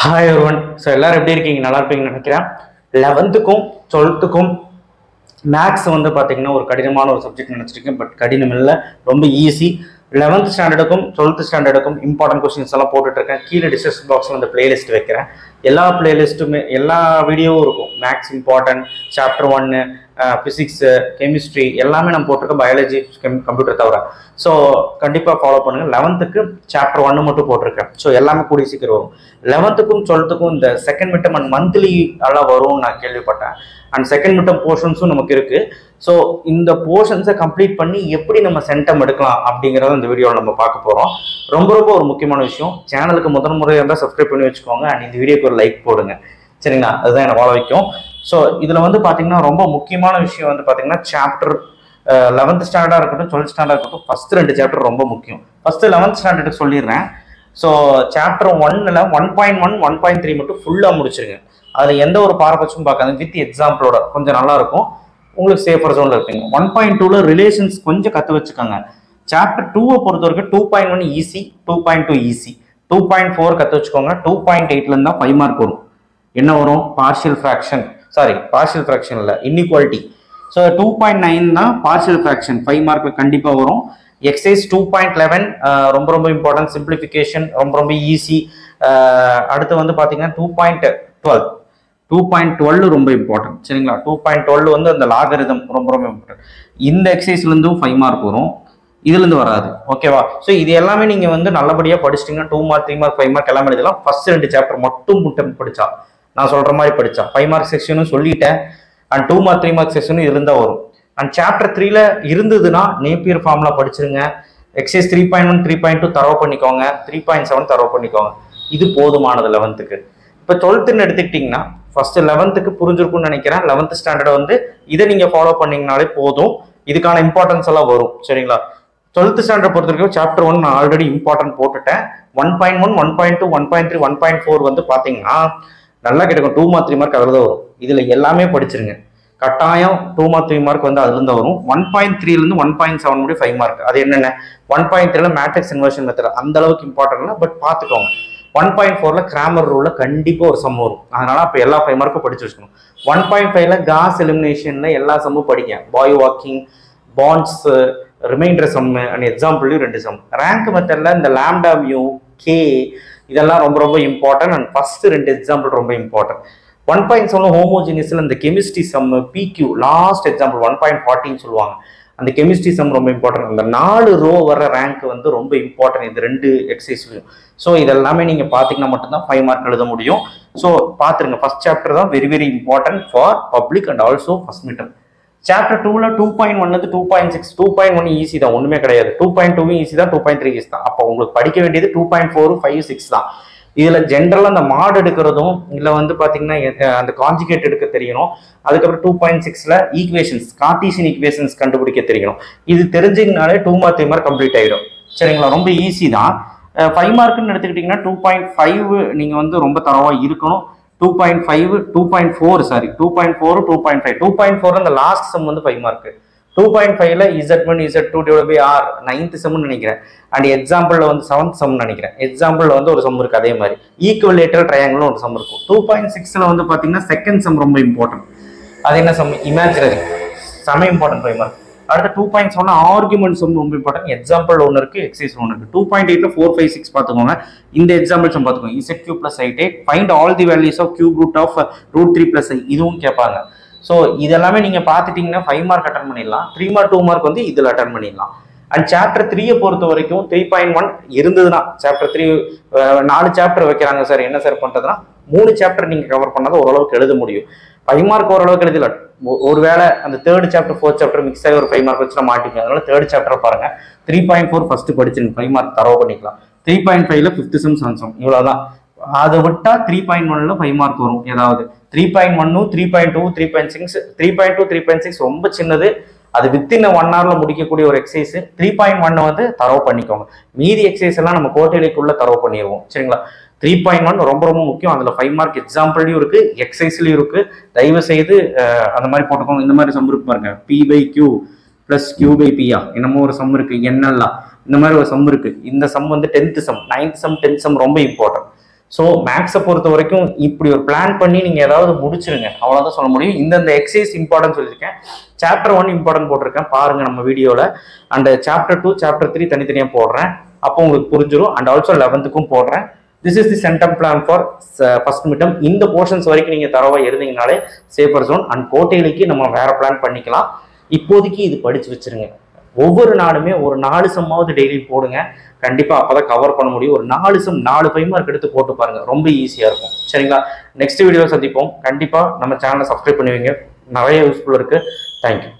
Hi ஒருவன். So எல்லாரும் எப்படி இருக்கீங்க? நல்லா இருப்பீங்கன்னு நினைக்கிறேன். 11th-க்கும் 12th-க்கும் மேக்ஸ் வந்து பார்த்தீங்கன்னா ஒரு கடினமான ஒரு சப்ஜெக்ட் நினச்சிருக்கேன். பட் கடினம் இல்லை, ரொம்ப ஈஸி. 11th ஸ்டாண்டர்டுக்கும் 12th ஸ்டாண்டர்டுக்கும் இம்பார்ட்டன்ட் கொஸ்டின்ஸ் எல்லாம் போட்டுட்ருக்கேன். கீழே டிஸ்கிரிப்ஷன் பாக்ஸில் அந்த பிளேலிஸ்ட் வைக்கிறேன். எல்லா பிளேலிஸ்ட்டுமே எல்லா வீடியோவும் இருக்கும். Maths important, chapter 1, physics, chemistry எல்லாமே நம்ம போட்டிருக்கோம், பயாலஜி, கம்ப்யூட்டர் தவிர. ஸோ கண்டிப்பாக ஃபாலோ பண்ணுங்கள். 11th-க்கு சாப்டர் 1 மட்டும் போட்டிருக்கேன். ஸோ எல்லாமே கூடிய சீக்கிரம் வரும். 11th-க்கும் 12th-க்கும் இந்த செகண்ட் மிட்டம் அண்ட் மந்த்லி எல்லாம் வரும்னு நான் கேள்விப்பட்டேன். அண்ட் செகண்ட் மிட்டம் போர்ஷன்ஸும் நமக்கு இருக்குது. ஸோ இந்த போர்ஷன்ஸை கம்ப்ளீட் பண்ணி எப்படி நம்ம சென்டம் எடுக்கலாம் அப்படிங்கிறத இந்த வீடியோவில் நம்ம பார்க்க போகிறோம். ரொம்ப ரொம்ப ஒரு முக்கியமான விஷயம். சேனலுக்கு முதல் முறையாக இருந்தால் சப்ஸ்கிரைப் பண்ணி வச்சுக்கோங்க. அண்ட் இந்த வீடியோக்கு ஒரு லைக் போடுங்க, சரிங்களா? அதுதான் என்னை வாழ வைக்கும். ஸோ இதில் வந்து பார்த்தீங்கன்னா ரொம்ப முக்கியமான விஷயம் வந்து பார்த்தீங்கன்னா சாப்டர் 11th ஸ்டாண்டர்டாக இருக்கட்டும், 12th ஸ்டாண்டர்டாக இருக்கட்டும், ஃபஸ்ட்டு 2 சாப்டர் ரொம்ப முக்கியம். ஃபஸ்ட்டு 11th ஸ்டாண்டர்டுக்கு சொல்லிடுறேன். ஸோ சாப்டர் 1ல் 1.1, 1.3 மட்டும் ஃபுல்லாக முடிச்சிருங்க. அதில் எந்த ஒரு பாரபட்சமும் பார்க்காது, வித் எக்ஸாம்பிளோட கொஞ்சம் நல்லாயிருக்கும், உங்களுக்கு சேஃபர் ஜோனில் இருப்பீங்க. 1.2ல் ரிலேஷன்ஸ் கொஞ்சம் கற்று வச்சுக்கோங்க. சாப்டர் 2-ஐ பொறுத்த வரைக்கும் 2.1 ஈஸி, 2.2 ஈஸி, 2.4 கற்று வச்சுக்கோங்க. 2.8லேருந்து தான் 5 மார்க் வரும். என்ன வரும்? பார்ஷியல் ஃப்ராக்ஷன் இல்லை, இன்இக்வாலிட்டி. ஸோ 2.9 தான் பார்ஷியல் ஃப்ராக்ஷன், 5 மார்க்கில் கண்டிப்பாக வரும். எக்ஸசைஸ் 2.11 ரொம்ப ரொம்ப இம்பார்ட்டன்ட். சிம்பிளிஃபிகேஷன் ரொம்ப ரொம்ப ஈஸி. அடுத்து வந்து பார்த்தீங்கன்னா 2.12 ரொம்ப இம்பார்ட்டன்ட், சரிங்களா? 2.12 வந்து அந்த லாகரிதம் ரொம்ப ரொம்ப இம்பார்ட்டன்ட். இந்த எக்ஸசைஸ்லேருந்தும் 5 மார்க் வரும், இதுலேருந்து வராது. ஓகேவா? ஸோ இது எல்லாமே நீங்கள் வந்து நல்லபடியாக படிச்சிட்டிங்கன்னா 2 மார்க், 3 மார்க், 5 மார்க் எல்லாமே எழுதலாம். ஃபர்ஸ்ட் 2 சாப்டர் மட்டும் படிச்சா, நான் சொல்கிற மாதிரி படித்தா 5 மார்க் செக்ஷனும் சொல்லிட்டேன். அண்ட் 2 மார்க் 3 மார்க் செக்ஷனும் இருந்தால் வரும். அண்ட் சாப்டர் 3ல் இருந்ததுன்னா நேப்பியர் ஃபார்முலா படிச்சிருங்க. எக்ஸசைஸ் 3.1, 3.2 தரவு பண்ணிக்கோங்க, 3.7 தரவு பண்ணிக்கோங்க. இது போதுமானது 11th-க்கு. இப்போ 12th-ன்னு எடுத்துக்கிட்டிங்கன்னா ஃபர்ஸ்ட் 11th-க்கு புரிஞ்சிருக்கும்னு நினைக்கிறேன். 11th ஸ்டாண்டர்ட் வந்து இதை நீங்கள் ஃபாலோ பண்ணிங்கனாலே போதும். இதுக்கான இம்பார்ட்டன்ஸ் எல்லாம் வரும், சரிங்களா? 12th ஸ்டாண்டர்ட் பொறுத்த வரைக்கும் சாப்டர் 1 நான் ஆல்ரெடி இம்பார்ட்டன்ட் போட்டுட்டேன். 1.1, 1.2, 1.3, 1.4 வந்து பார்த்தீங்கன்னா நல்லா கிடைக்கும். 2 மார்க் 3 மார்க் அதில் தான் வரும். இதில் எல்லாமே படிச்சிருங்க. கட்டாயம் 2 மார்க் 3 மார்க் வந்து அதுலேருந்து வரும். 1.3லேருந்து 1.7 முடிய 5 மார்க். அது என்னென்ன? 1.3ல மேட்ரிக்ஸ் இன்வர்ஷன் மெத்தட் அந்த அளவுக்கு இம்பார்ட்டன்ட் இல்லை, பட் பார்த்துக்கோங்க. 1.4ல கிராமர் ரூலில் கண்டிப்பாக ஒரு சம் வரும். அதனால அப்போ எல்லா 5 மார்க்கும் படிச்சு வச்சுக்கணும். 1.5ல காஸ் எலிமினேஷனில் எல்லா சம்மும் படிங்க. பாய் வாக்கிங், பாண்ட்ஸ், ரிமைண்டர் சம்மு அண்ட் எக்ஸாம்பிள்லையும் 2 சம். ரேங்க் மெத்தடில் இந்த லாம்டா மியூ, கே இதெல்லாம் ரொம்ப ரொம்ப இம்பார்ட்டன்ட். அண்ட் ஃபர்ஸ்ட் 2 எக்ஸாம்பிள் ரொம்ப இம்பார்ட்டன்ட். 1.7 ஹோமோஜினியஸில் இந்த கெமிஸ்ட்ரி சம், பிக்யூ லாஸ்ட் எக்ஸாம்பிள் 1.14 சொல்லுவாங்க. அந்த கெமிஸ்ட்ரி சம் ரொம்ப இம்பார்ட்டன்ட். அந்த 4 ரோ வர ரேங்க் வந்து ரொம்ப இம்பார்ட்டன்ட் இது 2 எக்ஸசைஸ்லையும். ஸோ இதெல்லாமே நீங்கள் பார்த்தீங்கன்னா மட்டும்தான் 5 மார்க் எழுத முடியும். ஸோ பார்த்துருங்க, ஃபர்ஸ்ட் சாப்டர் தான் very very important for public and also first மீட்டர். சாப்டர் 2ல 2.1 2.6, 2.1 ஈஸி தான், ஒன்றுமே கிடையாது. 2.2 ஈஸி தான், 2.3 ஈஸி தான். அப்போ உங்களுக்கு படிக்க வேண்டியது 2.4, 5, 6 தான். இதில் ஜென்ரலாக அந்த மாடு எடுக்கிறதும் இல்லை வந்து பார்த்தீங்கன்னா அந்த கான்ஜுகேட் எடுக்க தெரியணும். அதுக்கப்புறம் 2.6ல ஈக்குவேஷன்ஸ், கார்ட்டீசியன் ஈக்குவேஷன்ஸ் கண்டுபிடிக்க தெரியணும். இது தெரிஞ்சிங்கனாலே 2 மார்க் 3 மார்க் கம்ப்ளீட் ஆகிடும், சரிங்களா? ரொம்ப ஈஸி தான். 5 மார்க்குன்னு எடுத்துக்கிட்டிங்கன்னா 2.5 நீங்கள் வந்து ரொம்ப தரவாக இருக்கணும். 2.5, 2.4 சாரி 2.4, 2.5, 2.4 அந்த லாஸ்ட் சம் வந்து 5 மார்க்கு. 2.5ல Z1, Z2 divide by R 9th சம்னு நினைக்கிறேன். அண்ட் எக்ஸாம்பிளில் வந்து 7th சம் நினைக்கிறேன். எக்ஸாம்பிளில் வந்து ஒரு சம் இருக்கு. அதே மாதிரி ஈக்குவலேட்டர் ட்ரையாங்கிளும் ஒரு சம் இருக்கும். 2.6ல வந்து பார்த்தீங்கன்னா செகண்ட் சம் ரொம்ப இம்பார்ட்டன்ட். அது என்ன சம்? இமேஜினரி, செம இம்பார்ட்டன்ட் 5 மார்க். அடுத்த 2.7 ஆர்குமெண்ட் சம் ரொம்ப இம்பார்ட்டன்ட். எக்ஸாம்பிள் ஒன்று இருக்கு, எக்ஸசைஸ் ஒன்று இருக்கு. 2.8ல 4, 5, 6 பார்த்துக்கோங்க. இந்த எக்ஸாம்பிள் சம் பார்த்துக்கோங்க. Z³ + I8 find all the values of cube root of √3 + I இதுவும் கேட்பாங்க. ஸோ இதெல்லாமே நீங்கள் பார்த்துட்டிங்கன்னா 5 மார்க் அட்டன் பண்ணிடலாம். 3 மார்க் 2 மார்க் வந்து இதில் அட்டன் பண்ணிடலாம். அண்ட் சாப்டர் 3-ஐ பொறுத்த வரைக்கும் 3.1 இருந்ததுன்னா சாப்டர் 3 4 சாப்டர் வைக்கிறாங்க சார், என்ன சார் பண்ணுறதுன்னா 3 சாப்டர் நீங்கள் கவர் பண்ணாதான் ஓரளவுக்கு எழுத முடியும். 5 மார்க் ஓரளவுக்கு எழுதல. ஒரு வேளை அந்த 3rd chapter 4th chapter mix ஆகி ஒரு 5 மார்க் வச்சுனா மாட்டிங்க. அதனால 3rd சாப்டர் பாருங்க. 3.4 ஃபர்ஸ்ட் படிச்சுங்க, 5 மார்க் தரவு பண்ணிக்கலாம். 3.5ல 5th சம் 7th சம் இவ்வளோதான். அதை விட்டா 3.1ல 5 மார்க் வரும் ஏதாவது. 3.1, 3.2, 3.6, 3.2, 3.6 ரொம்ப சின்னது. அது வித்தின் 1 hourல முடிக்கக்கூடிய ஒரு எக்ஸசைஸ். 3.1 வந்து தரவு பண்ணிக்கோங்க. மீதி எக்ஸசைஸ் எல்லாம் நம்ம கோட்டைக்குள்ள தரவு பண்ணிடுவோம், சரிங்களா? 3.1 ரொம்ப ரொம்ப முக்கியம். அதில் 5 மார்க் எக்ஸாம்பிள்லையும் இருக்கு, எக்ஸசைஸ்லையும் இருக்கு. தயவு செய்து அந்த மாதிரி போட்டுக்கோங்க. இந்த மாதிரி சம் இருக்கு பாருங்க, P/Q + Q/P என்னமோ ஒரு சம் இருக்கு, NL இந்த மாதிரி ஒரு சம் இருக்கு. இந்த சம் வந்து 10th sum, 9th sum, 10th sum ரொம்ப இம்பார்ட்டன்ட். ஸோ மேக்ஸை பொறுத்த வரைக்கும் இப்படி ஒரு பிளான் பண்ணி நீங்கள் ஏதாவது முடிச்சிருங்க, அவ்வளோதான் சொல்ல முடியும். இந்த எக்ஸசைஸ் இம்பார்ட்டன்ட் சொல்லியிருக்கேன். சாப்டர் 1 இம்பார்ட்டன்ட் போட்டிருக்கேன் பாருங்க நம்ம வீடியோவில். அண்ட் சாப்டர் 2 சாப்டர் 3 தனித்தனியாக போடுறேன், அப்போ உங்களுக்கு புரிஞ்சிடும். அண்ட் ஆல்சோ 11th போடுறேன். This is the centum plan for first midterm. இந்த போர்ஷன்ஸ் வரைக்கும் நீங்கள் தரவாக இருந்தீங்கனாலே சேஃபர் ஜோன். அண்ட் கோட்டையிலைக்கு நம்ம வேற பிளான் பண்ணிக்கலாம். இப்போதைக்கு இது படிச்சு வச்சிருங்க. ஒவ்வொரு நாளுமே ஒரு 4 சம்மாவது டெய்லி போடுங்க, கண்டிப்பா அப்பதான் கவர் பண்ண முடியும். ஒரு 4 சம் 4 5 மார்க் எடுத்து போட்டு பாருங்க, ரொம்ப ஈஸியா இருக்கும். சரிங்களா? நெக்ஸ்ட் வீடியோ சந்திப்போம். கண்டிப்பா நம்ம சேனலை சப்ஸ்கிரைப் பண்ணுவீங்க, நிறைய யூஸ்ஃபுல் இருக்கு. தேங்க்யூ.